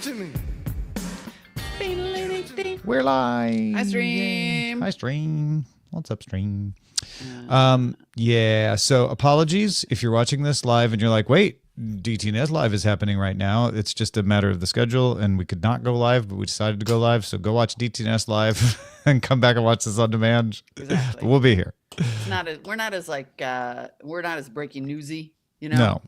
to me. We're live. Hi, Stream. Hi, Stream. What's up, Stream? Yeah, so apologies if you're watching this live and you're like, wait, DTNS Live is happening right now. It's just a matter of the schedule, and we could not go live, but we decided to go live. So go watch DTNS Live and come back and watch this on demand. Exactly. But we'll be here. It's not as, we're not as breaking newsy, you know?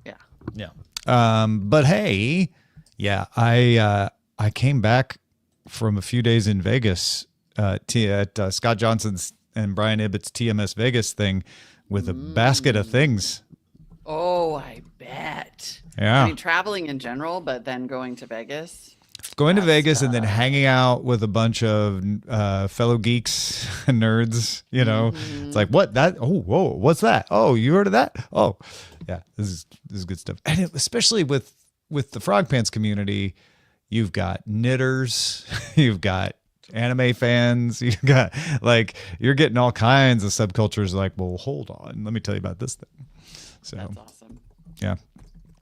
No. Yeah. But hey, yeah, I came back from a few days in Vegas at Scott Johnson's and Brian Ibbott's TMS Vegas thing with a basket of things. Oh, I bet. Yeah. I mean, traveling in general, but then going to Vegas. Going to Vegas and then hanging out with a bunch of fellow geeks and nerds, you know. It's like, what? That? Oh, whoa, what's that? Oh, you heard of that? Oh, yeah, this is good stuff. And especially with the Frog Pants community, you've got knitters, you've got anime fans, you've got you're getting all kinds of subcultures. Like, well, hold on, let me tell you about this thing. So That's awesome. yeah.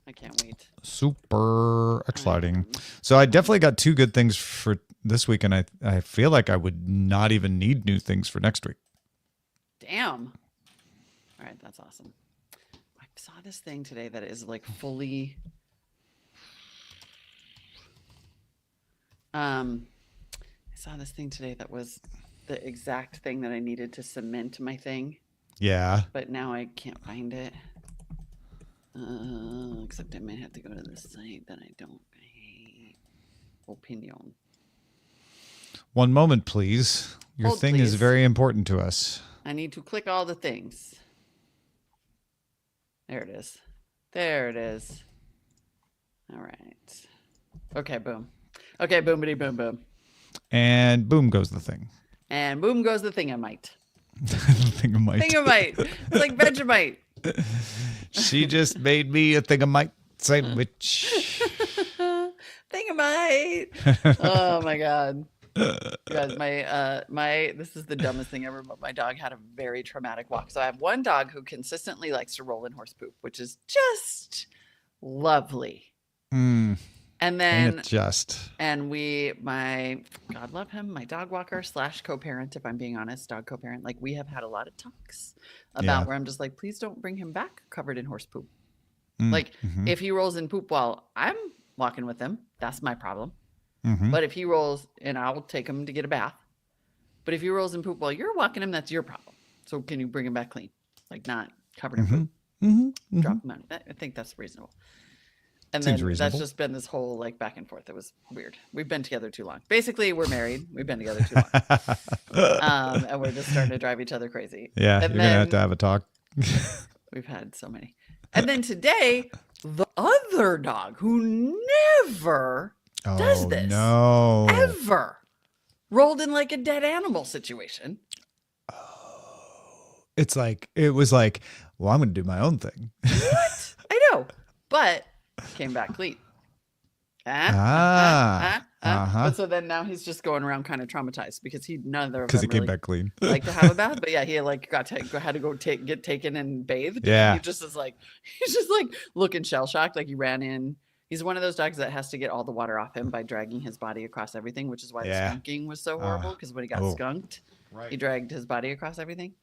I can't wait. Super exciting. So I definitely got two good things for this week, and I feel like I would not even need new things for next week. Damn. All right, that's awesome. I saw this thing today that is like fully I saw this thing today that was the exact thing that I needed to cement my thing, Yeah. but now I can't find it. Except I might have to go to the site that I don't hate. Opinion. One moment, please. Your Hold, thing is please. very important to us. I need to click all the things. There it is. There it is. All right. Okay, boom. Okay, boomity boom boom. And boom goes the thing. And boom goes the thingamite. Thingamite. Thingamite. It's like Vegemite. She just made me a Thingamite sandwich. Thingamite. Oh my god. You guys, my this is the dumbest thing ever, but my dog had a very traumatic walk. So I have one dog who consistently likes to roll in horse poop, which is just lovely. Mm, And ain't then it just. and my God love him, my dog walker / co-parent, if I'm being honest, dog co-parent, like we have had a lot of talks about Yeah. where I'm just like, please don't bring him back covered in horse poop. Mm, Like mhm, if he rolls in poop while I'm walking with him, that's my problem. mhm. But if he rolls, and I'll take him to get a bath. But if he rolls in poop while you're walking him, that's your problem. So can you bring him back clean? Like not covered in poop. Mm-hmm. Drop him out. I think that's reasonable. And Seems then reasonable. that's just been this whole like back and forth. It was weird. We've been together too long. Basically, we're married. We've been together too long. And we're just starting to drive each other crazy. Yeah, And you're going to have to then- have a talk. We've had so many. And then today, the other dog who never does Oh, this no. ever rolled in like a dead animal situation. It was like, well, I'm going to do my own thing. I know, but came back clean. Uh-huh. But so then now he's just going around kind of traumatized because neither of Because them he came really back clean. like to have a bath. But yeah, he like had to go get taken and bathed. Yeah. He just is like, he's just like looking shell shocked. Like he ran in. He's one of those dogs that has to get all the water off him by dragging his body across everything, which is why Yeah. the skunking was so horrible. Because when he got Oh. skunked, he Right. dragged his body across everything.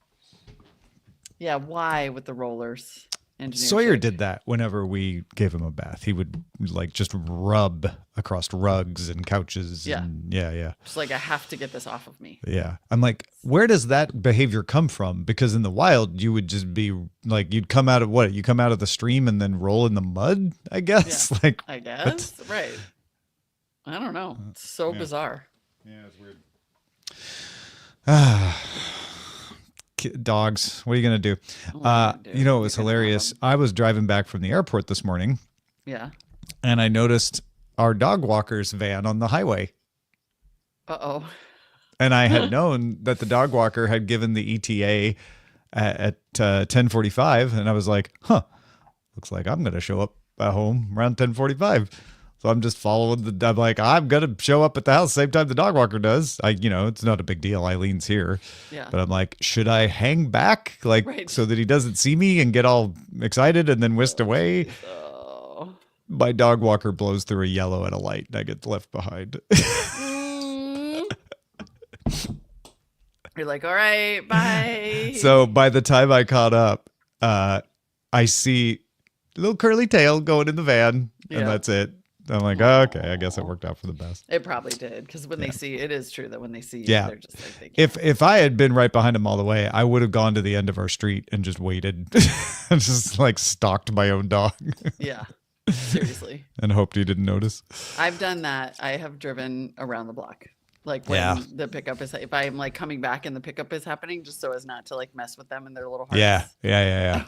Yeah, why with the rollers? Engineer Sawyer shit. did that whenever we gave him a bath. He would like just rub across rugs and couches. Yeah. And yeah. Just like I have to get this off of me. Yeah. I'm like, where does that behavior come from? Because in the wild, you would just be like, you'd come out of what? You come out of the stream and then roll in the mud, I guess. Like, I guess. Right. I don't know. It's so yeah. bizarre. yeah, it's weird. Dogs. What are you going to do? What are you gonna do? You know, it You was can have hilarious. them. I was driving back from the airport this morning Yeah. and I noticed our dog walker's van on the highway. Uh-oh. And I had known that the dog walker had given the ETA at 10:45, and I was like, "Huh, looks like I'm gonna show up at home around 10:45." So I'm just following I'm like, I'm gonna show up at the house same time the dog walker does. It's not a big deal. Eileen's here, Yeah. but I'm like, should I hang back Right. so that he doesn't see me and get all excited and then whisked away? Oh. my dog walker blows through a yellow at a light and I get left behind. You're like, all right, bye. So by the time I caught up, I see a little curly tail going in the van, and that's it. I'm like, oh, okay, I guess it worked out for the best. It probably did, because when they see, it is true that when they see you, Yeah. they're just like, they can't. If I had been right behind him all the way, I would have gone to the end of our street and just waited, just like stalked my own dog. Yeah, seriously. And hoped he didn't notice. I've done that. I have driven around the block. Like when the pickup is, if I'm like coming back and the pickup is happening, just so as not to like mess with them and their little hearts. Yeah.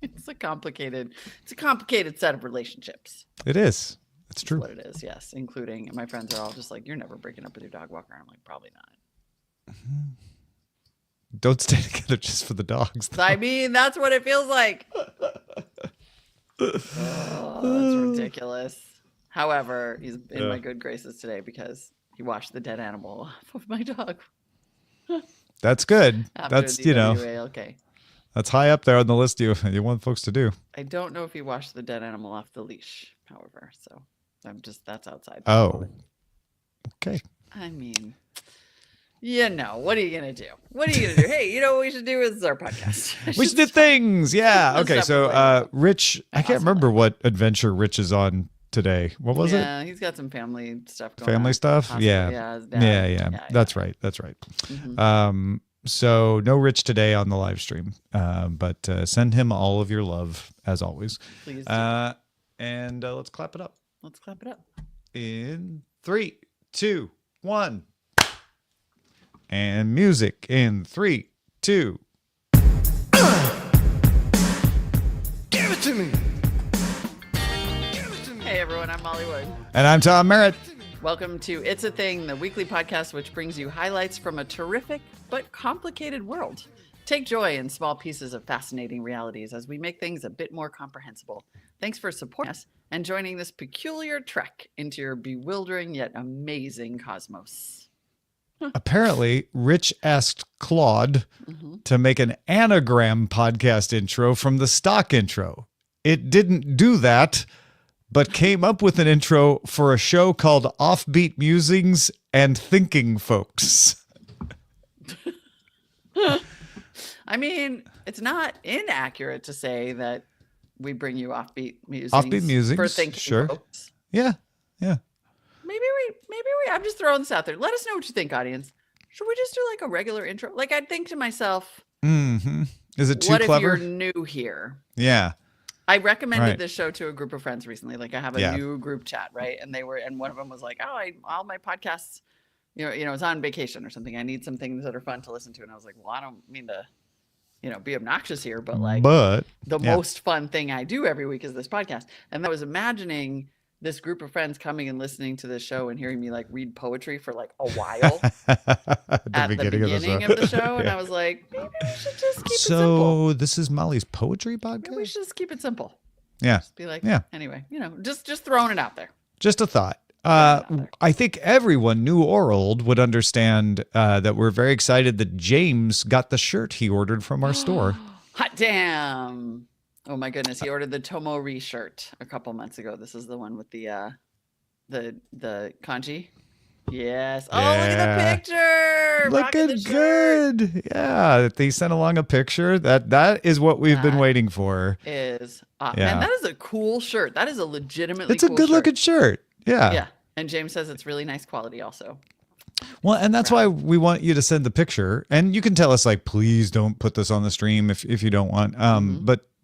It's a complicated set of relationships. It is. It's true. That's what it is. Yes. Including my friends are all just like, you're never breaking up with your dog walker. I'm like, probably not. Don't stay together just for the dogs, though. I mean, that's what it feels like. Oh, that's ridiculous. However, he's in my good graces today because he washed the dead animal off of my dog. That's good. After That's, the okay. That's high up there on the list you want folks to do. I don't know if he washed the dead animal off the leash, however. So that's outside. Oh, okay. I mean, what are you going to do? What are you going to do? Hey, you know what we should do is our podcast. We should do things. Yeah. Okay. So, Rich, I can't remember what adventure Rich is on today. What was it? Yeah, he's got some family stuff going on. Family stuff? Possibly, Yeah. his dad. Yeah. That's right. Mhm. So no Rich today on the live stream, but send him all of your love as always. Please do. And let's clap it up. Let's clap it up. In 3, 2, 1. And music in 3, 2. Give it to me. Hey everyone, I'm Molly Wood. And I'm Tom Merritt. Welcome to It's a Thing, the weekly podcast which brings you highlights from a terrific but complicated world. Take joy in small pieces of fascinating realities as we make things a bit more comprehensible. Thanks for supporting us and joining this peculiar trek into your bewildering yet amazing cosmos. Apparently, Rich asked Claude to make an anagram podcast intro from the stock intro. It didn't do that, but came up with an intro for a show called Offbeat Musings and Thinking Folks. I mean, it's not inaccurate to say that we bring you offbeat musings. Offbeat musings, for thinking sure. folks. Yeah. Maybe we, I'm just throwing this out there. Let us know what you think, audience. Should we just do like a regular intro? Like I'd think to myself, Is it too what clever? if you're new here? Yeah. I recommended Right. this show to a group of friends recently. Like I have a new group chat, right? And one of them was like, "Oh, all my podcasts, it's on vacation or something. I need some things that are fun to listen to." And I was like, "Well, I don't mean to, be obnoxious here, but like the most fun thing I do every week is this podcast." And I was imagining this group of friends coming and listening to this show and hearing me like read poetry for like a while at the beginning of the show. And I was like, maybe we should just keep it simple. So this is Molly's poetry podcast? Maybe we should just keep it simple. Yeah. Just be like, Yeah. anyway, just throwing it out there. Just a thought. I think everyone, new or old, would understand that we're very excited that James got the shirt he ordered from our store. Hot damn. Oh my goodness. He ordered the Tomori shirt a couple months ago. This is the one with the kanji. Yes. Oh, look at the picture. Rocking Looking the shirt. good. Yeah. They sent along a picture. That is what we've been waiting for. Man, Yeah. that is a cool shirt. That is a legitimately It's a cool good looking shirt. Yeah. Yeah. And James says it's really nice quality also. Well, and that's why we want you to send the picture, and you can tell us like, please don't put this on the stream if you don't want.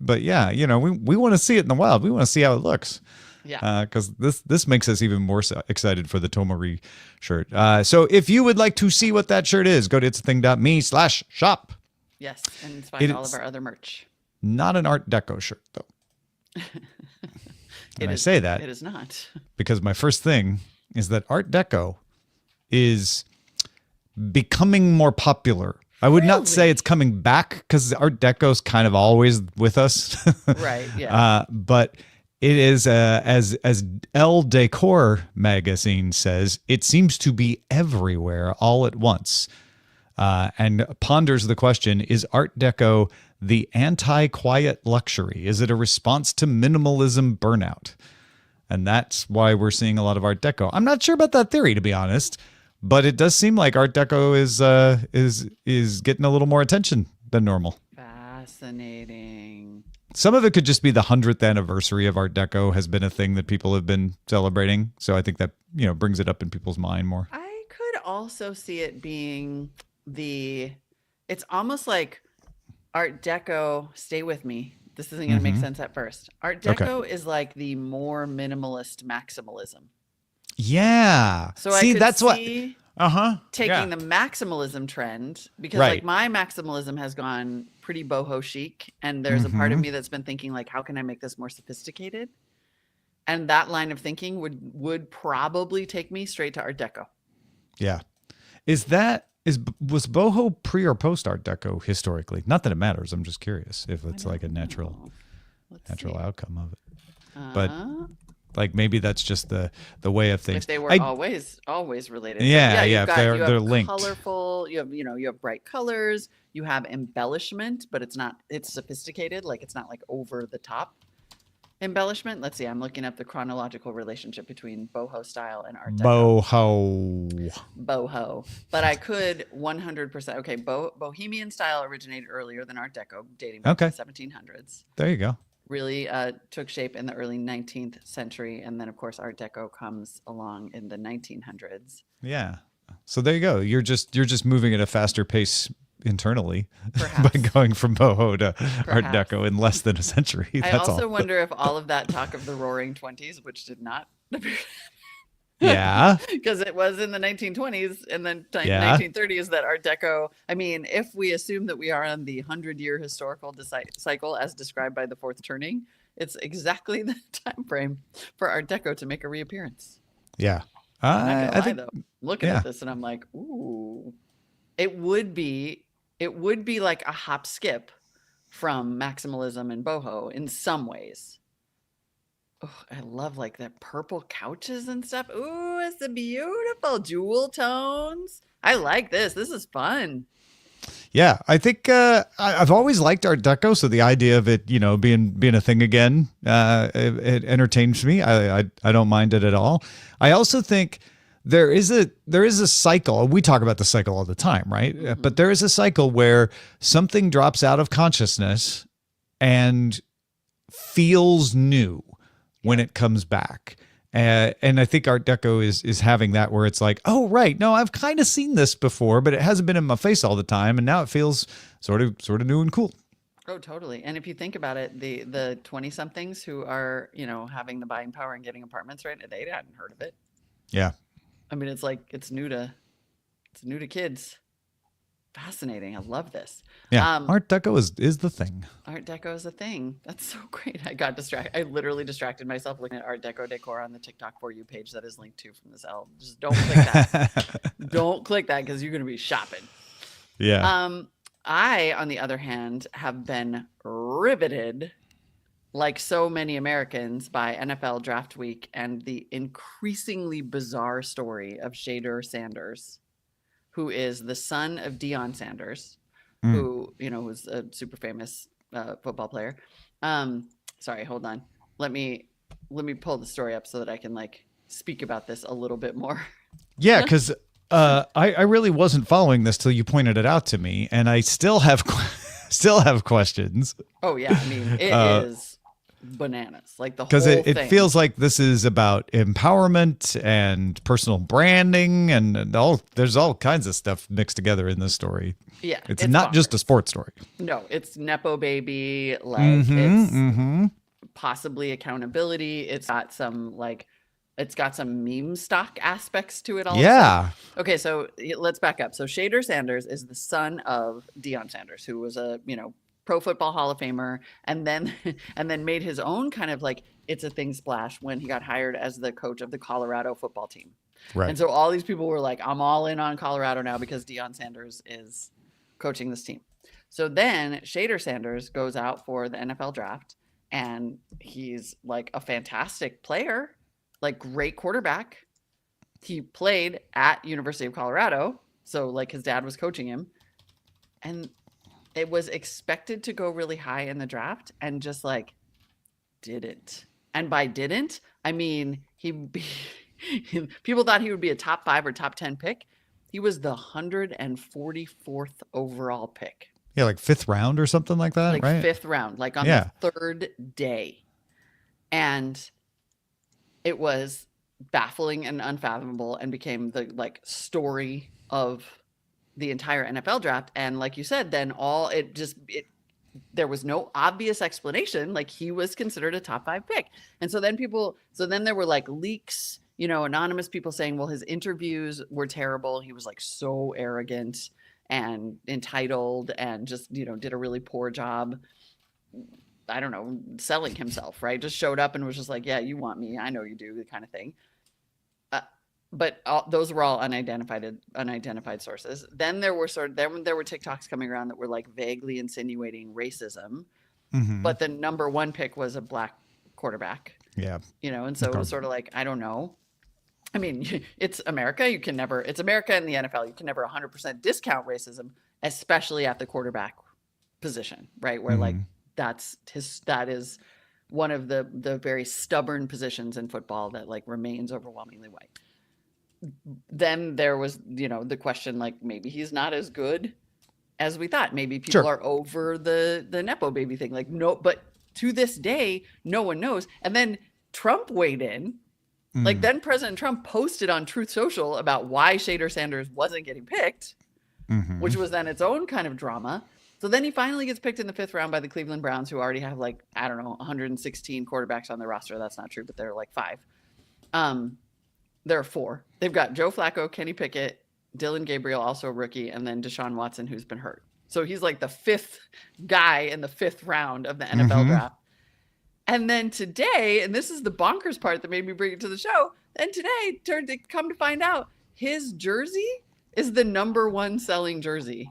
But yeah, we want to see it in the wild. We want to see how it looks. Yeah. Because this makes us even more excited for the Tomori shirt. So if you would like to see what that shirt is, go to itsathing.me/shop. Yes. And find all of our other merch. Not an Art Deco shirt though. And I say that it is not. because my first thing is that Art Deco is becoming more popular. I would not say it's coming back because Art Deco's kind of always with us. Right. Yeah. But it is, as Elle Decor magazine says, it seems to be everywhere all at once. And ponders the question, is Art Deco the anti-quiet luxury? Is it a response to minimalism burnout? And that's why we're seeing a lot of Art Deco. I'm not sure about that theory, to be honest, but it does seem like Art Deco is getting a little more attention than normal. Fascinating. Some of it could just be the 100th anniversary of Art Deco has been a thing that people have been celebrating. So I think that, brings it up in people's mind more. I could also see it being it's almost like Art Deco, stay with me. This isn't going to make sense at first. Art Deco is like the more minimalist maximalism. Yeah. So see, I could that's see taking the the maximalism trend, because Right. like my maximalism has gone pretty boho chic, and there's a part of me that's been thinking like, how can I make this more sophisticated? And that line of thinking would probably take me straight to Art Deco. Yeah. Was boho pre or post Art Deco historically? Not that it matters. I'm just curious if it's like a natural outcome of it. But like maybe that's just the way of things. If they were always related. Yeah, you've if got- they're you have linked. Colorful. You have bright colors. You have embellishment, but it's sophisticated. Like it's not like over the top embellishment. Let's see. I'm looking up the chronological relationship between boho style and Art Deco. Boho. But I could 100%. Okay, Bohemian style originated earlier than Art Deco, dating back to the 1700s. There you go. Really took shape in the early 19th century, and then of course Art Deco comes along in the 1900s. Yeah. So there you go. You're just moving at a faster pace internally Perhaps. by going from boho to Art Perhaps. Deco in less than a century. I That's also all. wonder if all of that talk of the Roaring Twenties, which did not appear, Yeah. because it was in the 1920s and then Yeah. 1930s that Art Deco. I mean, if we assume that we are on the 100-year historical cycle as described by the Fourth Turning, it's exactly the time frame for Art Deco to make a reappearance. Yeah. I'm not gonna I lie, think though. I'm looking at this and I'm like, ooh, it would be like a hop skip from maximalism and boho in some ways. Oh, I love like the purple couches and stuff. Ooh, it's the beautiful jewel tones. I like this. This is fun. Yeah, I think I've always liked Art Deco, so the idea of it, being a thing again, it entertains me. I don't mind it at all. I also think there is a cycle. We talk about the cycle all the time, right? But there is a cycle where something drops out of consciousness and feels new when it comes back. And I think Art Deco is having that where it's like, oh, right. No, I've kind of seen this before, but it hasn't been in my face all the time. And now it feels sort of new and cool. Oh, totally. And if you think about it, the 20-somethings who are, having the buying power and getting apartments, right? They hadn't heard of it. Yeah. I mean, it's like it's new to kids. Fascinating. I love this. Yeah. Art Deco is the thing. Art Deco is a thing. That's so great. I got distracted. I literally distracted myself looking at Art Deco decor on the TikTok For You page that is linked to from this L. Just don't click that. Don't click that because you're going to be shopping. Yeah. I, on the other hand, have been riveted, like so many Americans, by NFL Draft Week and the increasingly bizarre story of Shader Sanders, who is the son of Deion Sanders, who, was a super famous football player. Sorry, hold on. Let me pull the story up so that I can speak about this a little bit more. Yeah, because I really wasn't following this till you pointed it out to me, and I still have questions. Oh yeah, I mean it is bananas, like the whole because thing. it feels like this is about empowerment and personal branding and there's all kinds of stuff mixed together in this story. Yeah, it's not just a bonkers. sports story. No, it's Nepo baby, it's possibly accountability. It's got some meme stock aspects to it also. Yeah. Okay, so let's back up. So Shader Sanders is the son of Deion Sanders, who was a, Pro Football Hall of Famer, and then made his own kind of it's a thing splash when he got hired as the coach of the Colorado football team. Right. And so all these people were like, I'm all in on Colorado now because Deion Sanders is coaching this team. So then Shader Sanders goes out for the NFL draft, and he's a fantastic player, great quarterback. He played at University of Colorado, so his dad was coaching him, and it was expected to go really high in the draft and just didn't. And by didn't, I mean, people thought he would be a top 5 or top 10 pick. He was the 144th overall pick. Yeah, like 5th round or something like that, Like right? 5th round, like on Yeah. the 3rd day. And it was baffling and unfathomable and became the like story of the entire NFL draft. And like you said, then there was no obvious explanation. Like he was considered a top 5 pick. And so then there were like leaks, anonymous people saying, well, his interviews were terrible. He was like so arrogant and entitled and just, did a really poor job. I don't know, selling himself, right? Just showed up and was just like, yeah, you want me. I know you do, the kind of thing. But those were all unidentified sources. Then there were TikToks coming around that were like vaguely insinuating racism, but the number 1 pick was a black quarterback. Yeah. And so it was sort of like, I don't know. I mean, it's America. It's America and the NFL. You can never 100% discount racism, especially at the quarterback position, right? Where like that is one of the very stubborn positions in football that like remains overwhelmingly white. Then there was, the question, like maybe he's not as good as we thought. Maybe people are over the Nepo baby thing. Like, no, but to this day, no one knows. And then Trump weighed in. Like then President Trump posted on Truth Social about why Shader Sanders wasn't getting picked, which was then its own kind of drama. So then he finally gets picked in the 5th round by the Cleveland Browns, who already have like, I don't know, 116 quarterbacks on their roster. That's not true, but they're like 5. There are 4. They've got Joe Flacco, Kenny Pickett, Dylan Gabriel, also a rookie, and then Deshaun Watson, who's been hurt. So he's like the 5th guy in the 5th round of the NFL draft. And then today, and this is the bonkers part that made me bring it to the show, and today come to find out his jersey is the number 1 selling jersey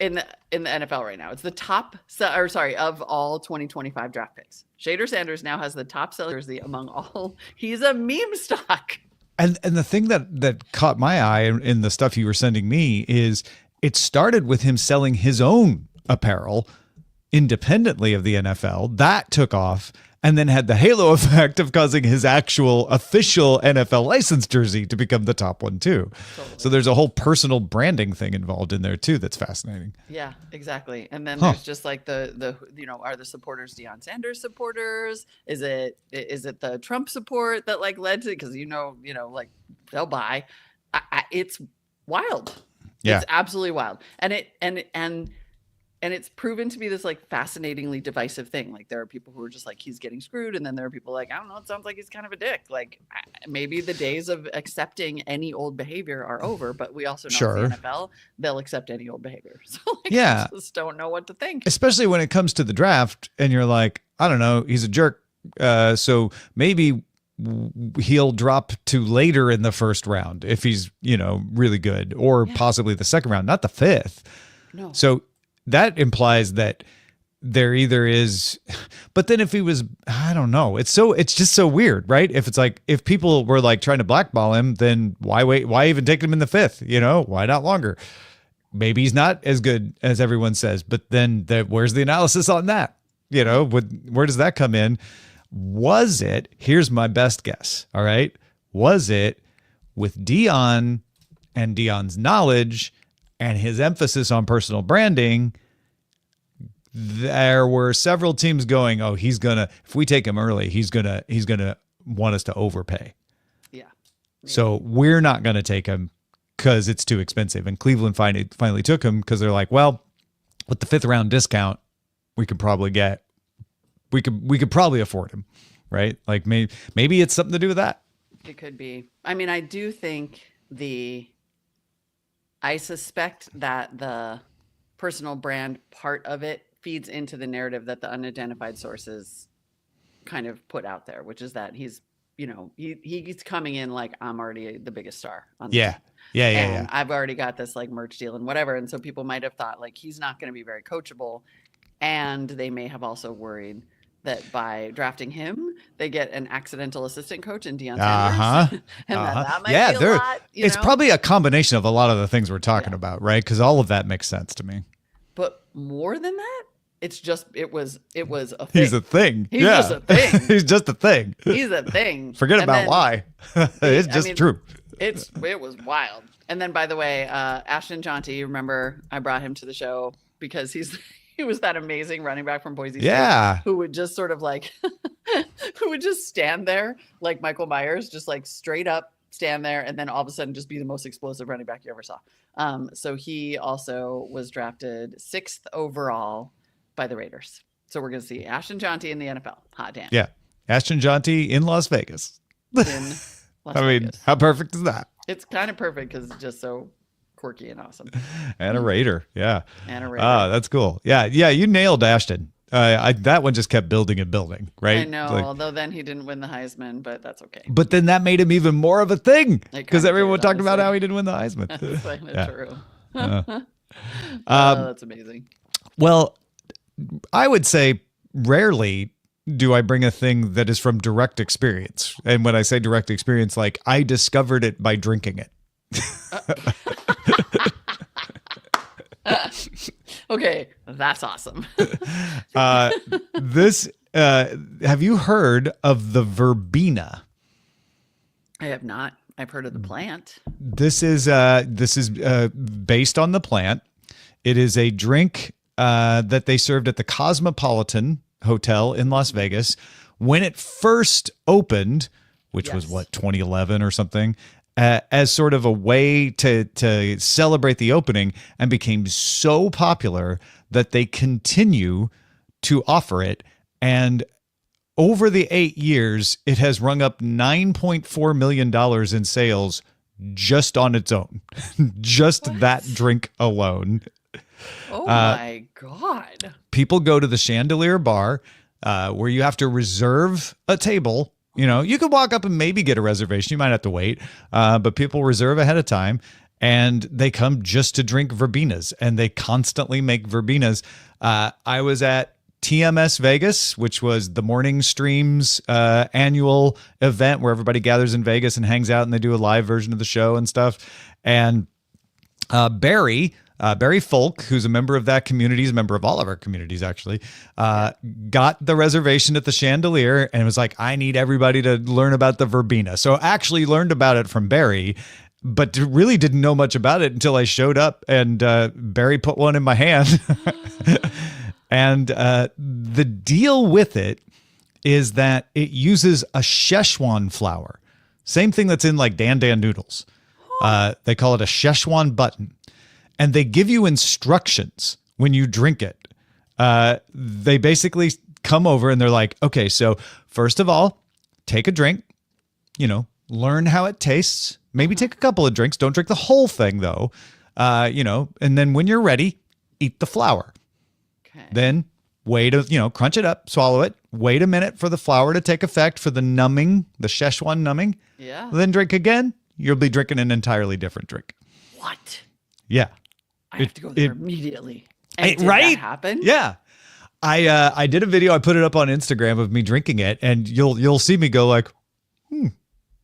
in the NFL right now. It's the top of all 2025 draft picks. Shader Sanders now has the top selling jersey among all. He's a meme stock. And the thing that caught my eye in the stuff you were sending me is it started with him selling his own apparel independently of the NFL. That took off and then had the halo effect of causing his actual official NFL licensed jersey to become the top one too. Totally. So there's a whole personal branding thing involved in there too that's fascinating. Yeah, exactly. And then there's just like the are the supporters Deion Sanders supporters? Is it the Trump support that like led to, because like they'll buy. It's wild. Yeah. It's absolutely wild. And it's proven to be this like fascinatingly divisive thing. Like there are people who are just like, he's getting screwed. And then there are people like, I don't know, it sounds like he's kind of a dick. Like maybe the days of accepting any old behavior are over, but we also know in the NFL, they'll accept any old behavior. So like, I just don't know what to think. Especially when it comes to the draft and you're like, I don't know, he's a jerk. So maybe he'll drop to later in the 1st round if he's, really good, or possibly the 2nd round, not the 5th. No. So that implies that there either is, but then if he was, I don't know. It's just so weird, right? If it's like, if people were like trying to blackball him, then why wait? Why even take him in the 5th? Why not longer? Maybe he's not as good as everyone says, but then where's the analysis on that? Where does that come in? Here's my best guess. All right. Was it with Deion and Deion's knowledge and his emphasis on personal branding? There were several teams going, oh, if we take him early, he's gonna want us to overpay. Yeah. So we're not gonna take him because it's too expensive. And Cleveland finally took him because they're like, well, with the 5th round discount, we could probably afford him, right? Like maybe it's something to do with that. It could be. I mean, I do think I suspect that the personal brand part of it feeds into the narrative that the unidentified sources kind of put out there, which is that he's coming in like, I'm already the biggest star on the team. Yeah. I've already got this like merch deal and whatever. And so people might have thought like he's not going to be very coachable. And they may have also worried that by drafting him, they get an accidental assistant coach in Deion Sanders. And that might be a lot. It's probably a combination of a lot of the things we're talking about, right? Because all of that makes sense to me. But more than that, it was a thing. He's a thing. He's yeah. just a thing. He's just a thing. He's a thing. Forget And about then why. It's just true. It was wild. And then, by the way, Ashton Jaunty, remember I brought him to the show because he was that amazing running back from Boise State. Yeah. Who would just sort of like, who would just stand there like Michael Myers, just like straight up stand there, and then all of a sudden just be the most explosive running back you ever saw. So he also was drafted 6th overall by the Raiders. So we're going to see Ashton Jaunty in the NFL. Hot damn. Yeah. Ashton Jaunty in Las Vegas. In Las I mean, Vegas. how perfect is that? It's kind of perfect because it's just so quirky and awesome. And a Raider. Yeah. And a Raider. Oh, that's cool. Yeah. Yeah. You nailed Ashton. That one just kept building and building, right? I know, Like, although then he didn't win the Heisman, but that's okay. but then that made him even more of a thing because kinda everyone did, talked about honestly. how he didn't win the Heisman. That's kind of Yeah. true. Um, That's amazing. Well, I would say rarely do I bring a thing that is from direct experience. And when I say direct experience, like I discovered it by drinking it. Okay, that's awesome. Have you heard of the verbena? I have not. I've heard of the plant. This is based on the plant. It is a drink that they served at the Cosmopolitan Hotel in Las Vegas when it first opened, which was Yes. what, 2011 or something, as sort of a way to celebrate the opening, and became so popular that they continue to offer it. And over the 8 years, it has rung up $9.4 million in sales just on its own, just that drink alone. Oh my God. People go to the Chandelier Bar where you have to reserve a table. You know, you could walk up and maybe get a reservation. You might have to wait, but people reserve ahead of time, and they come just to drink verbenas, and they constantly make verbenas. I was at TMS Vegas, which was the Morning Streams annual event where everybody gathers in Vegas and hangs out, and they do a live version of the show and stuff. And Barry Folk, who's a member of that community, he's a member of all of our communities actually, got the reservation at the Chandelier and was like, I need everybody to learn about the verbena. So actually learned about it from Barry, but really didn't know much about it until I showed up, and Barry put one in my hand. And the deal with it is that it uses a Szechuan flour. Same thing that's in like Dan Dan noodles. They call it a Szechuan button. And they give you instructions when you drink it. They basically come over and they're like, okay, so first of all, take a drink, learn how it tastes. Maybe take a couple of drinks. Don't drink the whole thing though. And then when you're ready, eat the flour. Okay. Then wait, crunch it up, swallow it. Wait a minute for the flour to take effect for the numbing, the Szechuan numbing. Yeah. Then drink again. You'll be drinking an entirely different drink. What? Yeah. I have to go there immediately. And did right? that happen? Yeah. I did a video. I put it up on Instagram of me drinking it, and you'll see me go like,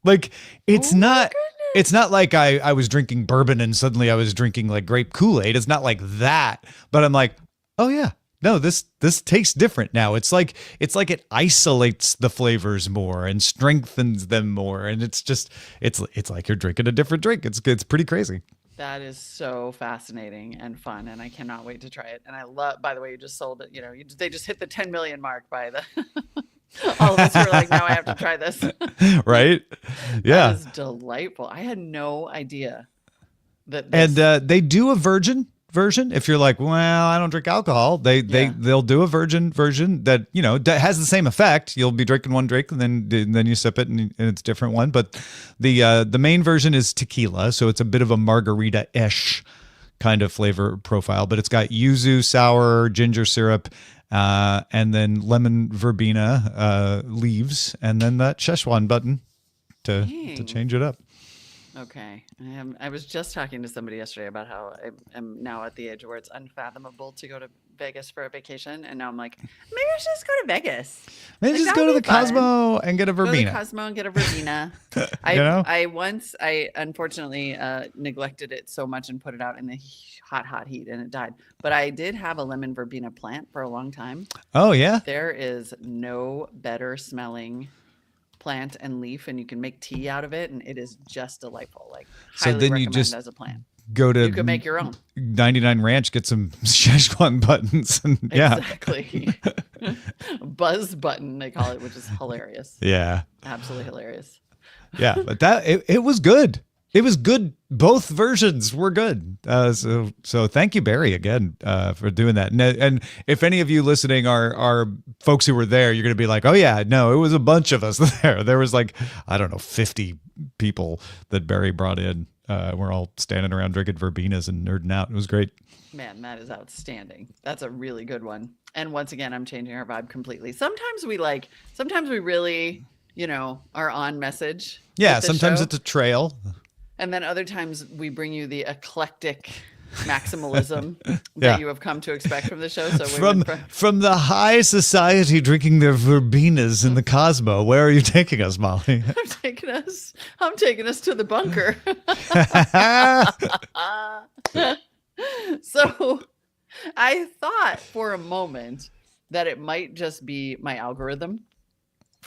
like it's Oh my not. goodness. It's not like I was drinking bourbon and suddenly I was drinking like grape Kool-Aid. It's not like that. But I'm like, oh yeah, no, this tastes different now. It's like it isolates the flavors more and strengthens them more, and it's like you're drinking a different drink. It's pretty crazy. That is so fascinating and fun, and I cannot wait to try it. And I love, by the way, you just sold it. They just hit the 10 million mark by the. All of us were like, now I have to try this. Right? Yeah. That is delightful. I had no idea that. And they do a virgin version. If you're like, well, I don't drink alcohol, they'll do a virgin version that that has the same effect. You'll be drinking one drink and then you sip it and it's a different one. But the main version is tequila, so it's a bit of a margarita-ish kind of flavor profile. But it's got yuzu, sour, ginger syrup, and then lemon verbena leaves, and then that Szechuan button to Dang. change it up. Okay. I was just talking to somebody yesterday about how I am now at the age where it's unfathomable to go to Vegas for a vacation. And now I'm like, maybe I should just go to Vegas. Maybe Like, just that go to would the be fun. Cosmo and get a Go to the verbena. Cosmo and get a verbena. You know? I unfortunately neglected it so much and put it out in the hot heat and it died. But I did have a lemon verbena plant for a long time. Oh yeah. There is no better smelling plant and leaf, and you can make tea out of it, and it is just delightful. Like, So highly then you recommend just as a plant. Go to You can make your own. 99 Ranch, get some Szechuan buttons, and yeah, Exactly. Buzz button, they call it, which is hilarious. yeah, Absolutely hilarious. yeah. But it was good. It was good. Both versions were good. So thank you, Barry, again for doing that. And if any of you listening are folks who were there, you're going to be like, oh yeah, no, it was a bunch of us there. There was like, I don't know, 50 people that Barry brought in. We're all standing around drinking verbenas and nerding out. It was great. Man, that is outstanding. That's a really good one. And once again, I'm changing our vibe completely. Sometimes we really, are on message. Yeah, with this sometimes show. it's a trail. And then other times we bring you the eclectic maximalism Yeah. that you have come to expect from the show. So we From went from the high society drinking their verbenas in the Cosmo, where are you taking us, Molly? I'm taking us to the bunker. So I thought for a moment that it might just be my algorithm,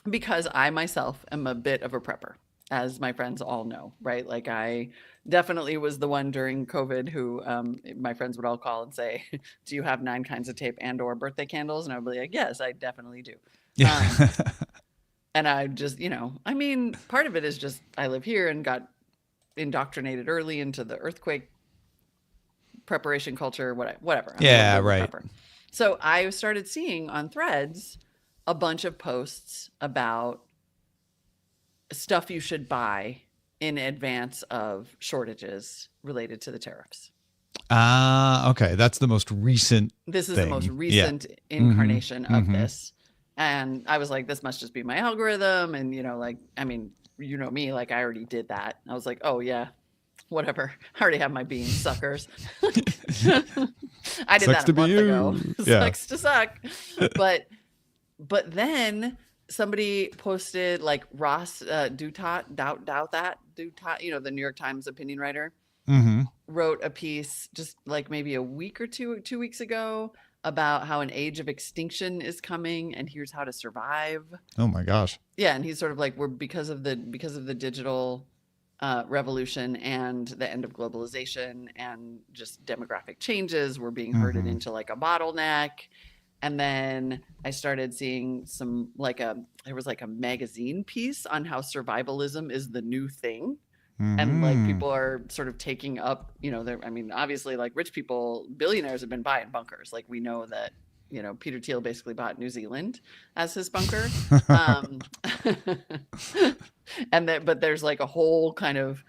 because I myself am a bit of a prepper, as my friends all know, right? Like, I definitely was the one during COVID who my friends would all call and say, do you have 9 kinds of tape and or birthday candles? And I would be like, yes, I definitely do. And I just, part of it is just I live here and got indoctrinated early into the earthquake preparation culture, whatever. I'm a Yeah, global right. prepper. So I started seeing on Threads a bunch of posts about stuff you should buy in advance of shortages related to the tariffs. Okay. That's the most recent. This is the most thing. recent Yeah. incarnation of mhm. this. And I was like, this must just be my algorithm. And, you know me, like, I already did that. I was like, oh, yeah, whatever. I already have my beans, suckers. I did Sucks that to a be month ago. you. Yeah. Sucks to suck. But then somebody posted, like, Ross Douthat, the New York Times opinion writer, Mm-hmm. wrote a piece just like maybe a week or 2 weeks ago about how an age of extinction is coming and here's how to survive. Oh my gosh. Yeah, and he's sort of like, we're because of the digital revolution and the end of globalization and just demographic changes, we're being herded into like a bottleneck. And then I started seeing there was like a magazine piece on how survivalism is the new thing. And like, people are sort of taking up, obviously, like, rich people, billionaires have been buying bunkers. Like, we know that, Peter Thiel basically bought New Zealand as his bunker. But there's like a whole kind of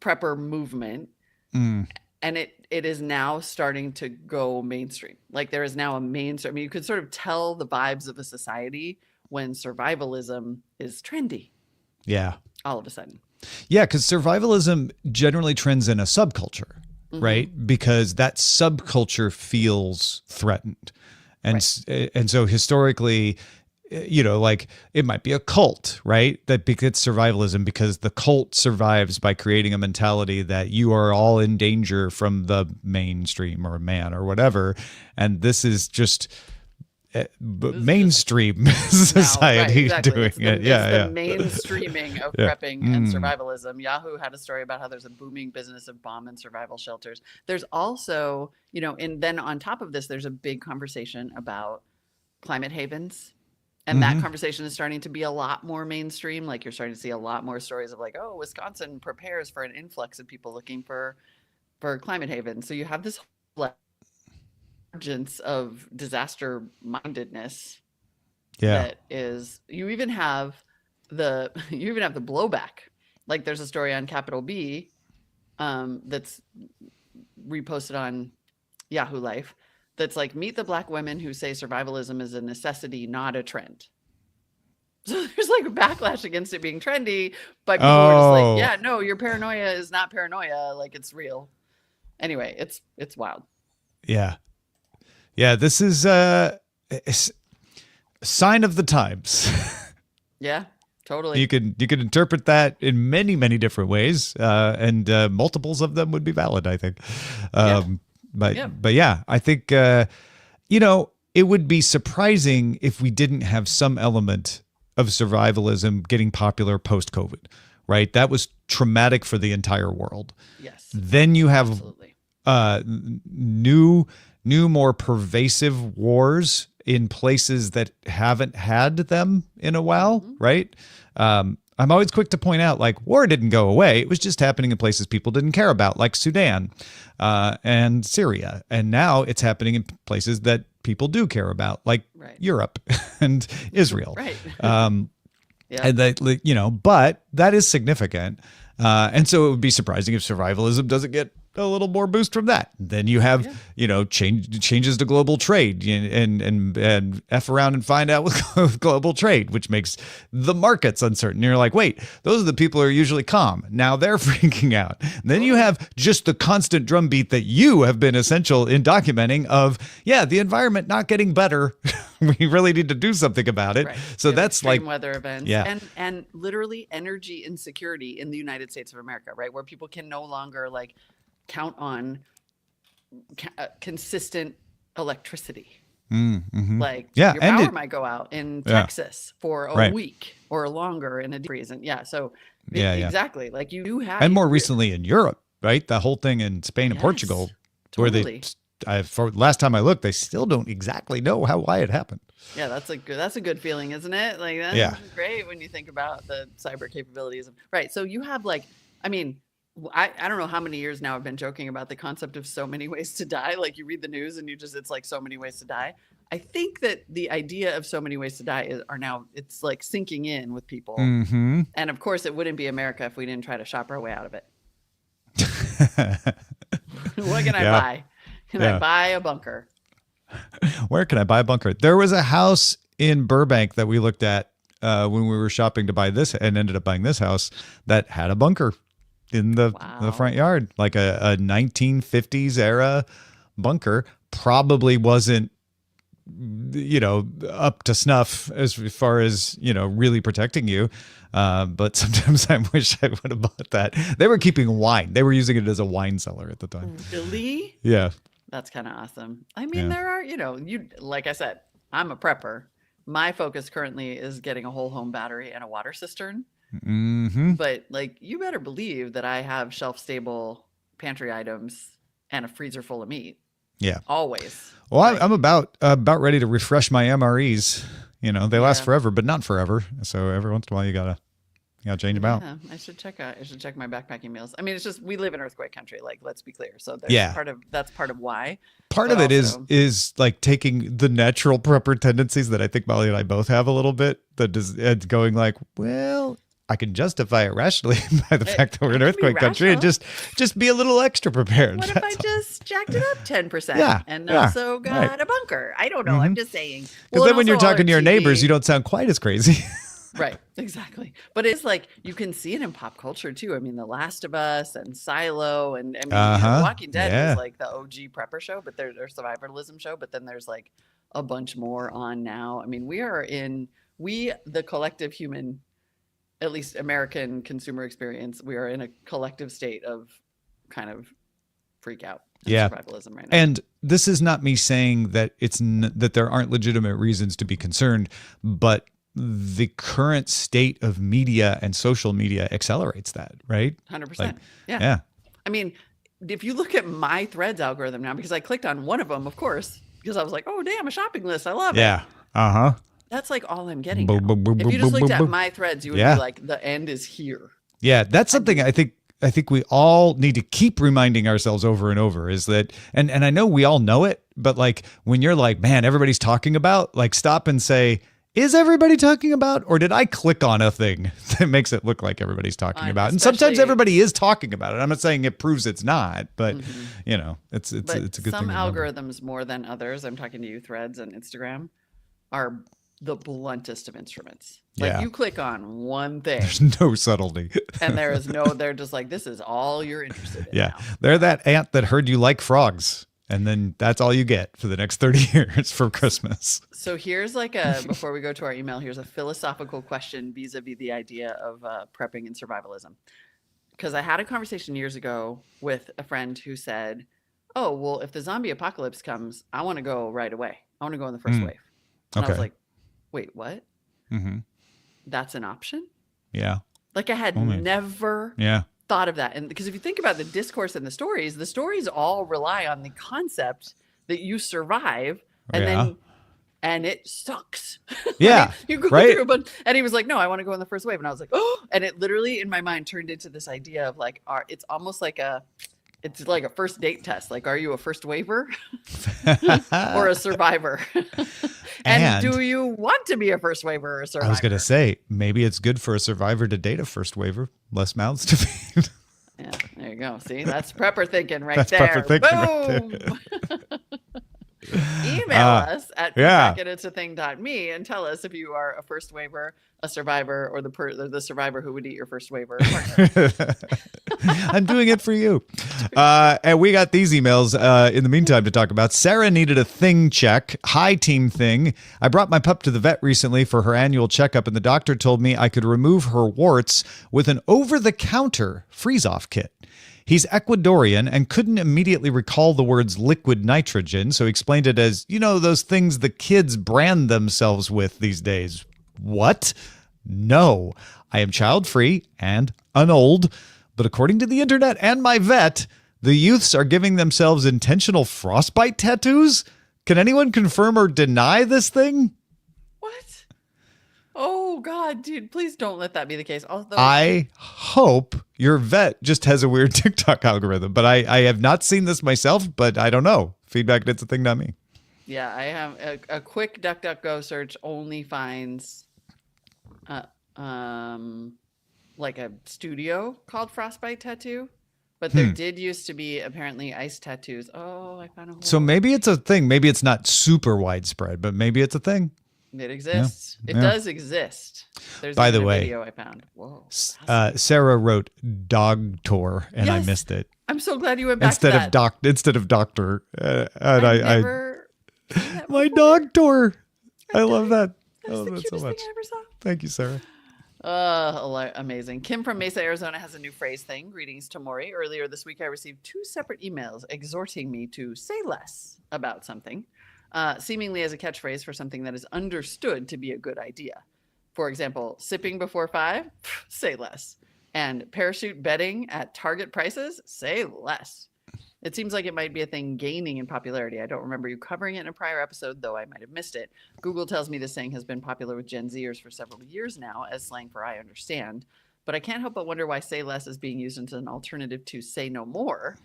prepper movement. And it is now starting to go mainstream. Like, there is now a mainstream. I mean, you could sort of tell the vibes of a society when survivalism is trendy Yeah. all of a sudden. Yeah, because survivalism generally trends in a subculture, right? Because that subculture feels threatened. And so historically, like, it might be a cult, right? That gets survivalism because the cult survives by creating a mentality that you are all in danger from the mainstream or man or whatever. And this is just mainstream society doing It's it. the mainstreaming of prepping and survivalism. Yahoo had a story about how there's a booming business of bomb and survival shelters. There's also, and then on top of this, there's a big conversation about climate havens. And that conversation is starting to be a lot more mainstream. Like, you're starting to see a lot more stories of like, oh, Wisconsin prepares for an influx of people looking for climate havens. So you have this emergence of disaster mindedness. Yeah. That is, you even have the blowback. Like, there's a story on Capital B that's reposted on Yahoo Life that's like, meet the Black women who say survivalism is a necessity, not a trend. So there's like a backlash against it being trendy, but people are just Oh. like, yeah, no, your paranoia is not paranoia. Like it's real. Anyway, it's wild. Yeah. Yeah. This is it's a sign of the times. Yeah, totally. You could interpret that in many different ways, and multiples of them would be valid, I think. But yeah, I think it would be surprising if we didn't have some element of survivalism getting popular post-COVID, right? That was traumatic for the entire world. Yes. Then you have Absolutely. new, more pervasive wars in places that haven't had them in a while, right? I'm always quick to point out, like, war didn't go away. It was just happening in places people didn't care about, like Sudan and Syria. And now it's happening in places that people do care about, like Europe and Israel. Right. Yeah. And that, but that is significant. And so it would be surprising if survivalism doesn't get a little more boost from that. Then you have, changes to global trade and F around and find out with global trade, which makes the markets uncertain. You're like, wait, those are the people who are usually calm. Now they're freaking out. Then you have just the constant drumbeat that you have been essential in documenting of, the environment not getting better. We really need to do something about it. Right. So that's like weather events, and literally energy insecurity in the United States of America, right, where people can no longer like count on consistent electricity. Like your power might go out in Texas for a week or longer in a reason. So exactly, like you do have, and more recently in Europe, right? The whole thing in Spain and Portugal, where for last time I looked, they still don't exactly know why it happened. Yeah, that's a good feeling, isn't it? Like that's great when you think about the cyber capabilities. Right. So you have like, I mean, I don't know how many years now I've been joking about the concept of so many ways to die. Like you read the news and it's like so many ways to die. I think that the idea of so many ways to die it's like sinking in with people. Mm-hmm. And of course it wouldn't be America if we didn't try to shop our way out of it. What can I buy? Can I buy a bunker? Where can I buy a bunker? There was a house in Burbank that we looked at when we were shopping to buy this and ended up buying this house that had a bunker in the front yard, like a 1950s era bunker. Probably wasn't, up to snuff as far as, really protecting you. But sometimes I wish I would have bought that. They were keeping wine. They were using it as a wine cellar at the time. Really? Yeah. That's kind of awesome. I mean, there are, like I said, I'm a prepper. My focus currently is getting a whole home battery and a water cistern. Mm-hmm. But like, you better believe that I have shelf-stable pantry items and a freezer full of meat. Yeah. Always. Well, I'm about ready to refresh my MREs. They last forever, but not forever. So every once in a while, you gotta change them out. Yeah, I should check my backpacking meals. I mean, it's just we live in earthquake country. Like, let's be clear. So that's part of why. Part of it is like taking the natural prepper tendencies that I think Molly and I both have a little bit. That is going like, well, I can justify it rationally by the fact that we're in earthquake country and just be a little extra prepared. What if I just jacked it up 10% and also got a bunker? I don't know. I'm just saying. Because then when you're talking to your neighbors, you don't sound quite as crazy. Right, exactly. But it's like you can see it in pop culture too. I mean, The Last of Us and Silo, and I mean, Walking Dead is like the OG prepper show, but there's a survivalism show. But then there's like a bunch more on now. I mean, the collective human, at least American consumer experience, we are in a collective state of kind of freak out. Survivalism right now. And this is not me saying that that there aren't legitimate reasons to be concerned, but the current state of media and social media accelerates that, right? 100%. Yeah. I mean, if you look at my Threads algorithm now, because I clicked on one of them, of course, because I was like, oh, damn, a shopping list. I love it. Yeah. Uh-huh. That's like all I'm getting now. If you just looked at my Threads, you would be like, the end is here. Yeah, that's something I think we all need to keep reminding ourselves over and over is that, and I know we all know it, but like when you're like, man, everybody's talking about, like stop and say, is everybody talking about, or did I click on a thing that makes it look like everybody's talking about? And sometimes everybody is talking about it. I'm not saying it proves it's not, but it's a good thing. Some algorithms more than others, I'm talking to you, Threads and Instagram, are the bluntest of instruments. Like Yeah. you click on one thing There's no subtlety. and they're just like, this is all you're interested in. Yeah. Now. They're that aunt that heard you like frogs. And then that's all you get for the next 30 years for Christmas. So here's before we go to our email, here's a philosophical question vis-a-vis the idea of prepping and survivalism. Because I had a conversation years ago with a friend who said, oh, well, if the zombie apocalypse comes, I want to go right away. I want to go in the first wave. And I was Okay. like, wait, what? Mm-hmm. That's an option? Yeah. Like I had never Yeah. thought of that. And because if you think about the discourse and the stories all rely on the concept that you survive and it sucks. Yeah. Like, you go right. through a bunch, and he was like, no, I want to go in the first wave. And I was like, oh, and it literally in my mind turned into this idea of like, it's almost like it's like a first date test. Like, are you a first waver or a survivor? and do you want to be a first waver or a survivor? I was going to say, maybe it's good for a survivor to date a first waver. Less mouths to feed. Yeah, there you go. See, that's prepper thinking right That's there. prepper thinking Boom. right there. Email us at yeah. feedback@itsathing.me and tell us if you are a first waver, a survivor, or the survivor who would eat your first waver partner. I'm doing it for you. And we got these emails in the meantime to talk about. Sarah needed a thing check. Hi, team thing. I brought my pup to the vet recently for her annual checkup, and the doctor told me I could remove her warts with an over-the-counter freeze-off kit. He's Ecuadorian and couldn't immediately recall the words liquid nitrogen, so he explained it as, those things the kids brand themselves with these days. What? No. I am child-free and unold, but according to the internet and my vet, the youths are giving themselves intentional frostbite tattoos? Can anyone confirm or deny this thing? What? Oh, God, dude, please don't let that be the case. Although I hope your vet just has a weird TikTok algorithm, but I have not seen this myself, but I don't know. Feedback, it's a thing, not me. Yeah, I have a quick DuckDuckGo search only finds like a studio called Frostbite Tattoo, but there did used to be apparently ice tattoos. Oh, I found a whole. So maybe it's a thing. Maybe it's not super widespread, but maybe it's a thing. It exists. Yeah. It does exist. There's By even the a way, video I found. Whoa. Sarah wrote dog tour, and I Yes. missed it. I'm so glad you went back Instead to of that. instead of doctor. And I've never seen that my before. dog tour. I love that. I That's love the that cutest so thing much. I ever saw. Thank you, Sarah. Amazing. Kim from Mesa, Arizona has a new phrase thing. Greetings to Maury. Earlier this week, I received 2 separate emails exhorting me to say less about something, seemingly as a catchphrase for something that is understood to be a good idea. For example, sipping before 5, say less. And parachute betting at Target prices, say less. It seems like it might be a thing gaining in popularity. I don't remember you covering it in a prior episode, though I might have missed it. Google tells me this saying has been popular with Gen Zers for several years now as slang for I understand. But I can't help but wonder why say less is being used as an alternative to say no more,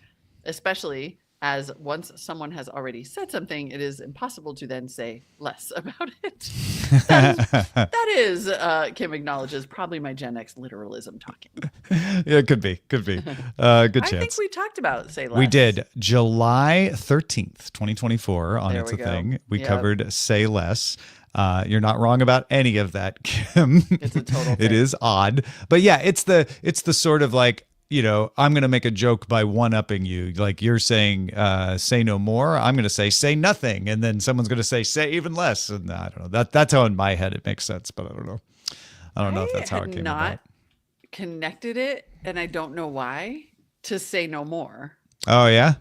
especially as once someone has already said something, it is impossible to then say less about it. That is, Kim acknowledges, probably my Gen X literalism talking. Yeah, it could be. Good chance. I think we talked about say less. We did. July 13th, 2024 on There It's we a go. Thing. We Yep. covered say less. You're not wrong about any of that, Kim. It's a total It thing. is odd. But yeah, it's the sort of like, I'm going to make a joke by one-upping you. Like you're saying, say no more. I'm going to say nothing. And then someone's going to say even less. And I don't know. That's how in my head it makes sense, but I don't know. I don't know if that's how it came not about. connected it, and I don't know why, to say no more. Oh, yeah?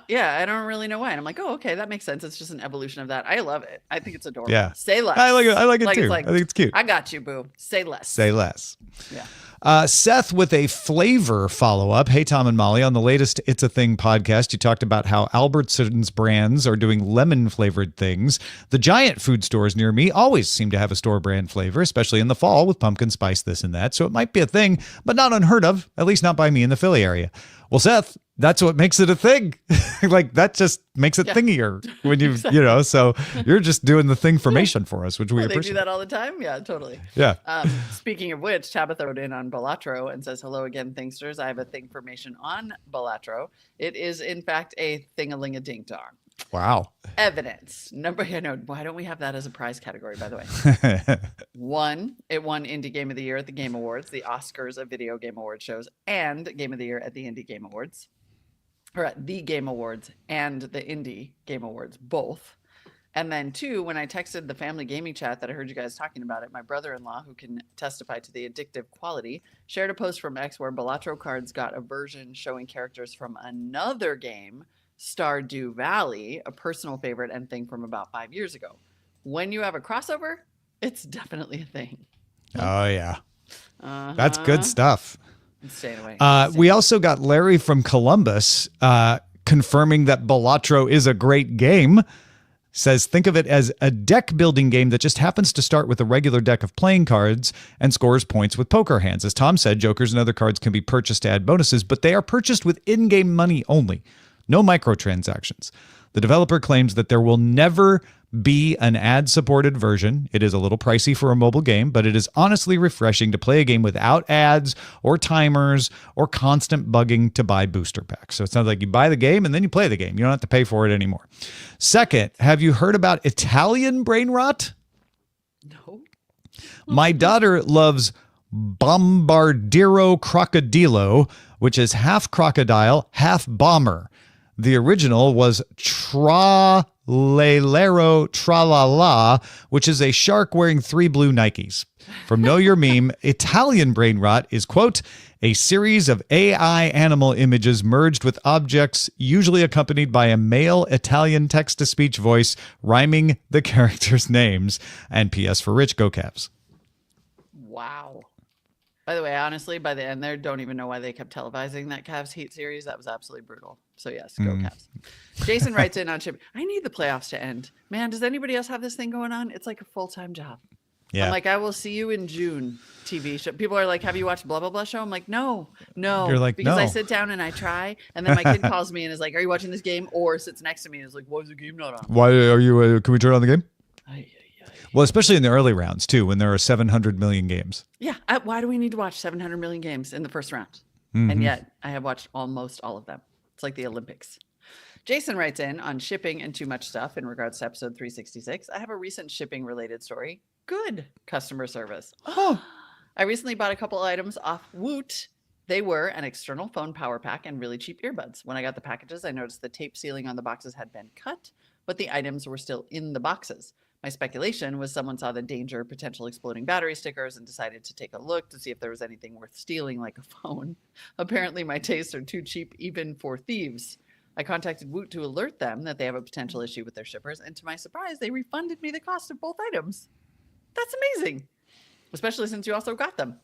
Yeah, I don't really know why. And I'm like, oh, okay, that makes sense. It's just an evolution of that. I love it. I think it's adorable. Yeah. Say less. I like it Like, too. it's like, I think it's cute. I got you, boo. Say less. Say less. Yeah. Seth with a flavor follow-up. Hey, Tom and Molly, on the latest It's a Thing podcast, you talked about how Albertsons brands are doing lemon-flavored things. The giant food stores near me always seem to have a store brand flavor, especially in the fall with pumpkin spice, this and that. So it might be a thing, but not unheard of, at least not by me in the Philly area. Well, Seth, that's what makes it a thing. Like that just makes it thingier when you, so you're just doing the thing formation for us, which we Oh, they appreciate. do that all the time? Yeah, totally. Yeah. Speaking of which, Tabitha wrote in on Balatro and says, hello again, Thingsters. I have a thing formation on Balatro. It is, in fact, a thing-a-ling-a-ding-dong. Wow. Evidence. Why don't we have that as a prize category, by the way? One, it won Indie Game of the Year at the Game Awards, the Oscars of video game award shows, and Game of the Year at the Indie Game Awards. Or at the Game Awards and the Indie Game Awards, both. And then two, when I texted the family gaming chat that I heard you guys talking about it, my brother-in-law, who can testify to the addictive quality, shared a post from X where Balatro Cards got a version showing characters from another game, Stardew Valley, a personal favorite and thing from about 5 years ago. When you have a crossover, it's definitely a thing. Oh, yeah. That's good stuff. Staying away. We also got Larry from Columbus confirming that Balatro is a great game. Says, think of it as a deck building game that just happens to start with a regular deck of playing cards and scores points with poker hands. As Tom said, jokers and other cards can be purchased to add bonuses, but they are purchased with in-game money only. No microtransactions. The developer claims that there will never be an ad-supported version. It is a little pricey for a mobile game, but it is honestly refreshing to play a game without ads or timers or constant bugging to buy booster packs. So it sounds like you buy the game and then you play the game. You don't have to pay for it anymore. Second, have you heard about Italian brain rot? No. My daughter loves Bombardiro Crocodilo, which is half crocodile, half bomber. The original was Tralero Tralala, which is a shark wearing 3 blue Nikes. From Know Your Meme, Italian brain rot is, quote, a series of AI animal images merged with objects, usually accompanied by a male Italian text-to-speech voice rhyming the characters' names. And P.S. for Rich, go Cavs. Wow. By the way, honestly, by the end there, don't even know why they kept televising that Cavs Heat series. That was absolutely brutal. So yes, go Cavs. Jason writes in on Chip. I need the playoffs to end. Man, does anybody else have this thing going on? It's like a full-time job. Yeah. I'm like, I will see you in June TV show. People are like, have you watched blah, blah, blah show? I'm like, no. You're like, because no. I sit down and I try. And then my kid calls me and is like, are you watching this game? Or sits next to me and is like, why is the game not on? Why are you, can we turn on the game? Ay. Well, especially in the early rounds, too, when there are 700 million games. Yeah. Why do we need to watch 700 million games in the first round? And yet I have watched almost all of them. It's like the Olympics. Jason writes in on shipping and too much stuff in regards to episode 366. I have a recent shipping related story. Good customer service. Oh. I recently bought a couple items off Woot. They were an external phone power pack and really cheap earbuds. When I got the packages, I noticed the tape sealing on the boxes had been cut, but the items were still in the boxes. My speculation was someone saw the danger, potential exploding battery stickers, and decided to take a look to see if there was anything worth stealing, like a phone. Apparently, my tastes are too cheap even for thieves. I contacted Woot to alert them that they have a potential issue with their shippers, and to my surprise, they refunded me the cost of both items. That's amazing, especially since you also got them.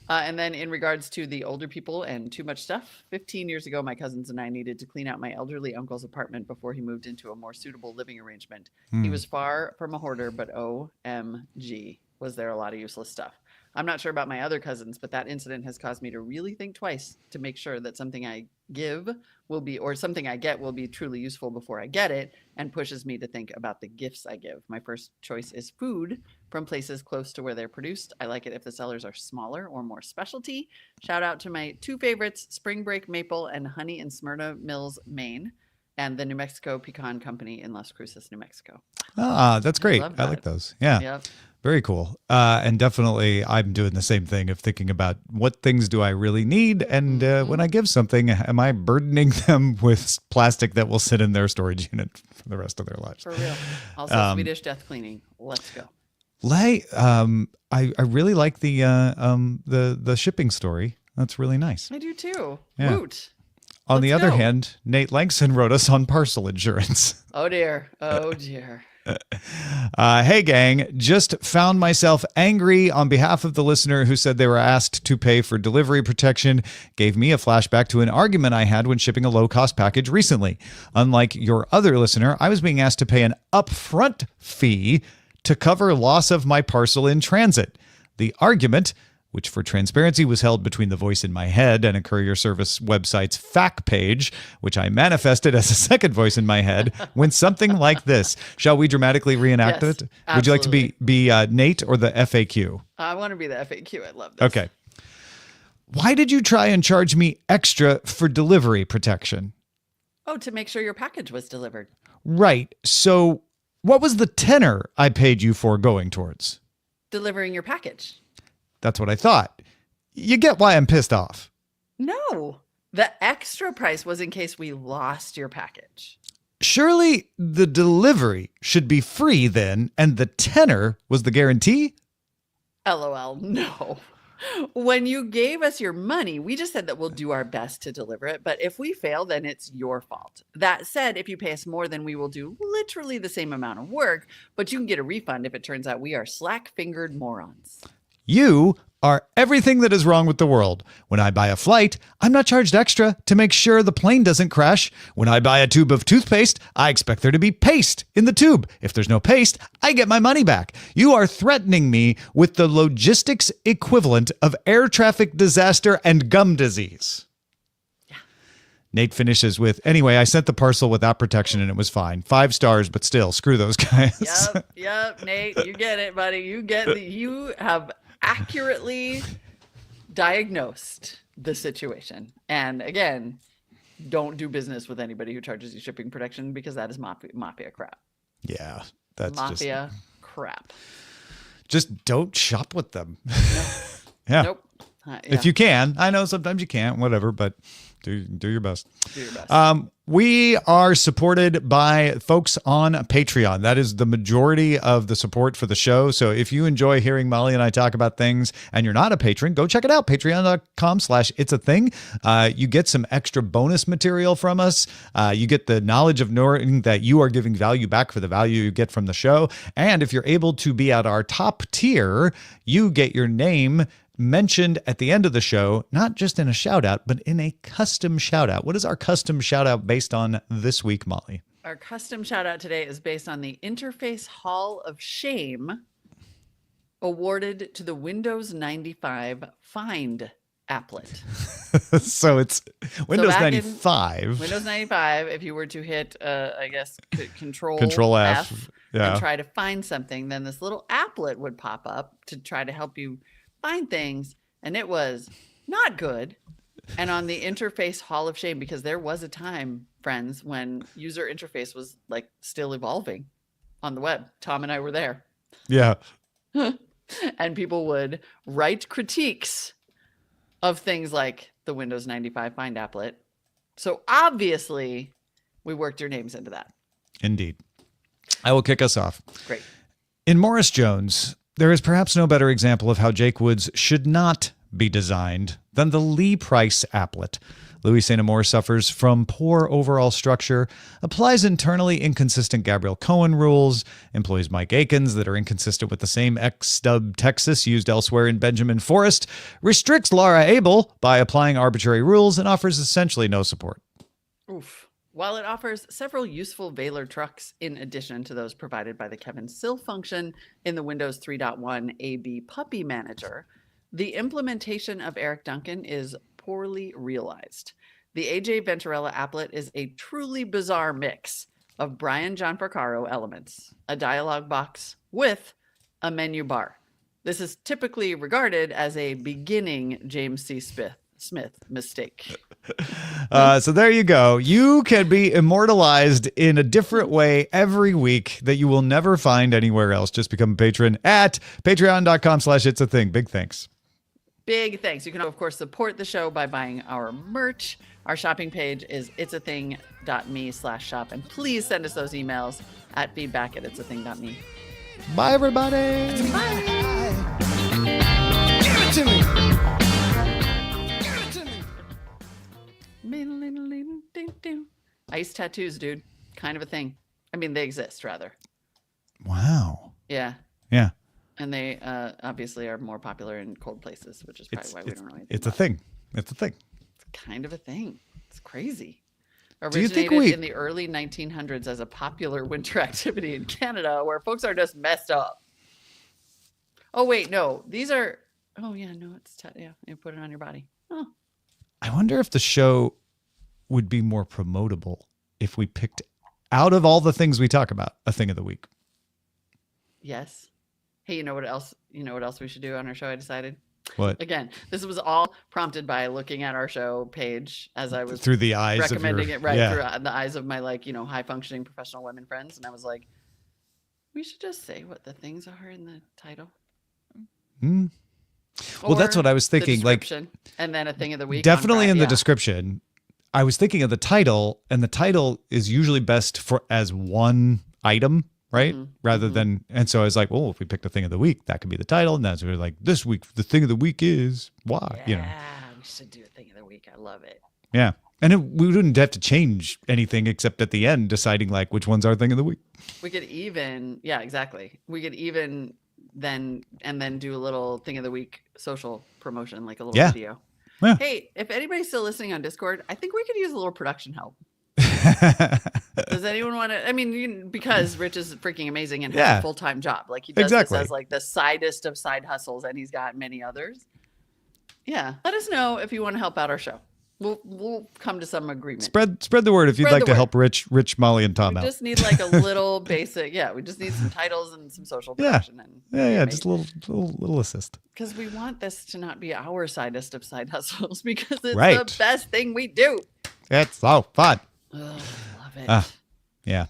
And then in regards to the older people and too much stuff, 15 years ago, my cousins and I needed to clean out my elderly uncle's apartment before he moved into a more suitable living arrangement. He was far from a hoarder, but OMG, was there a lot of useless stuff. I'm not sure about my other cousins, but that incident has caused me to really think twice to make sure that something I give will be, or something I get will be truly useful before I get it, and pushes me to think about the gifts I give. My first choice is food from places close to where they're produced. I like it if the sellers are smaller or more specialty. Shout out to my two favorites, Spring Break Maple and Honey in Smyrna Mills, Maine, and the New Mexico Pecan Company in Las Cruces, New Mexico. Ah, that's great. love I that. like those. Yeah. Yep. Very cool. And definitely I'm doing the same thing of thinking about what things do I really need? And when I give something, am I burdening them with plastic that will sit in their storage unit for the rest of their lives? For real. Also, Swedish death cleaning. Let's go. Lay, I really like the shipping story. That's really nice. I do too. Yeah. Woot. On the Let's other go. hand, Nate Langston wrote us on parcel insurance. Oh dear. Oh dear. Hey, gang, just found myself angry on behalf of the listener who said they were asked to pay for delivery protection. Gave me a flashback to an argument I had when shipping a low-cost package recently. Unlike your other listener, I was being asked to pay an upfront fee to cover loss of my parcel in transit. The argument, which for transparency was held between the voice in my head and a courier service website's FAQ page, which I manifested as a second voice in my head, went something like this. Shall we dramatically reenact Yes, it? Would you like to be Nate or the FAQ? I want to be the FAQ. I love this. Okay. Why did you try and charge me extra for delivery protection? Oh, to make sure your package was delivered. Right. So what was the tenor I paid you for going towards? Delivering your package. That's what I thought. You get why I'm pissed off. No, the extra price was in case we lost your package. Surely the delivery should be free then, and the tenor was the guarantee? LOL, no. When you gave us your money, we just said that we'll do our best to deliver it. But if we fail, then it's your fault. That said, if you pay us more, then we will do literally the same amount of work, but you can get a refund if it turns out we are slack-fingered morons. You are everything that is wrong with the world. When I buy a flight, I'm not charged extra to make sure the plane doesn't crash. When I buy a tube of toothpaste, I expect there to be paste in the tube. If there's no paste, I get my money back. You are threatening me with the logistics equivalent of air traffic disaster and gum disease. Yeah. Nate finishes with, anyway, I sent the parcel without protection and it was fine. 5 stars, but still, screw those guys. Yep, Nate, you get it, buddy. You have accurately diagnosed the situation. And again, don't do business with anybody who charges you shipping protection because that is mafia crap. Yeah, that's Mafia crap. Just don't shop with them. No. Yeah. Nope. Yeah. If you can. I know sometimes you can't, whatever, but do your best. Do your best. We are supported by folks on Patreon. That is the majority of the support for the show. So if you enjoy hearing Molly and I talk about things and you're not a patron, go check it out. Patreon.com/its-a-thing. You get some extra bonus material from us. You get the knowledge of knowing that you are giving value back for the value you get from the show. And if you're able to be at our top tier, you get your name mentioned at the end of the show, not just in a shout out, but in a custom shout out. What is our custom shout out based on this week, Molly? Our custom shout out today is based on the Interface Hall of Shame awarded to the Windows 95 Find applet. So it's Windows back in 95. Windows 95, if you were to hit, I guess, Control F. Yeah. and try to find something, then this little applet would pop up to try to help you find things, and it was not good. And on the Interface Hall of Shame, because there was a time, friends, when user interface was like still evolving on the web. Tom and I were there. Yeah. And people would write critiques of things like the Windows 95 Find applet. So obviously, we worked your names into that. Indeed. I will kick us off. Great. In Morris Jones, there is perhaps no better example of how Jake Woods should not be designed than the Lee Price applet. Louis St. Amour suffers from poor overall structure, applies internally inconsistent Gabriel Cohen rules, employs Mike Akins that are inconsistent with the same Xstub Texas used elsewhere in Benjamin Forest, restricts Laura Abel by applying arbitrary rules, and offers essentially no support. Oof. While it offers several useful Valor trucks in addition to those provided by the Kevin Sill function in the Windows 3.1 AB Puppy Manager, the implementation of Eric Duncan is poorly realized. The AJ Venturella applet is a truly bizarre mix of Brian John Porcaro elements, a dialog box with a menu bar. This is typically regarded as a beginning James C. Smith mistake. So there you go. You can be immortalized in a different way every week that you will never find anywhere else. Just become a patron at patreon.com/its-a-thing. Big thanks. Big thanks. You can, of course, support the show by buying our merch. Our shopping page is itsathing.me/shop. And please send us those emails at feedback@itsathing.me. Bye, everybody. Give it to me. Ice tattoos, dude. Kind of a thing. I mean, they exist, rather. Wow. Yeah. Yeah. And they obviously are more popular in cold places, which is probably why we don't know anything. It's a about thing. It's a thing. It's kind of a thing. It's crazy. Do you think Originated in the early 1900s as a popular winter activity in Canada where folks are just messed up. Oh, wait, no. These are... Oh, yeah, no, it's... Yeah, you put it on your body. Oh. I wonder if the show would be more promotable if we picked out of all the things we talk about a thing of the week. Yes. Hey, you know what else? You know what else we should do on our show? I decided What? Again, this was all prompted by looking at our show page as I was Through the eyes recommending of your, it right yeah. through the eyes of my high functioning professional women friends, and I was like, we should just say what the things are in the title. Hmm. Well, that's what I was thinking. Like, and then a thing of the week. definitely in the yeah. description. I was thinking of the title, and the title is usually best for as one item, right? Rather than, and so I was like, well, if we picked a thing of the week, that could be the title. And that's where like this week, the thing of the week is why, Yeah, we should do a thing of the week. I love it. Yeah. And we wouldn't have to change anything except at the end, deciding like which one's our thing of the week. We could even, yeah, exactly. We could even then do a little thing of the week social promotion, like a little video. Yeah. Hey, if anybody's still listening on Discord, I think we could use a little production help. Does anyone want to? I mean, because Rich is freaking amazing and has a full-time job. Like he does this as like the sidest of side hustles, and he's got many others. Yeah, let us know if you want to help out our show. We'll come to some agreement. Spread the word if you'd like to help Rich, Molly, and Tom out. We just need like a little basic. Yeah, we just need some titles and some social production. Yeah, just a little assist. Because we want this to not be our sidest of side hustles, because it's Right. the best thing we do. It's so fun. Oh, love it. Yeah.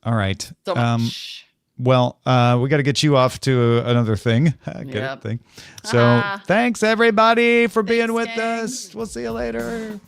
All right. So much. Well, we got to get you off to another thing. Good thing. So thanks everybody for being with us. We'll see you later.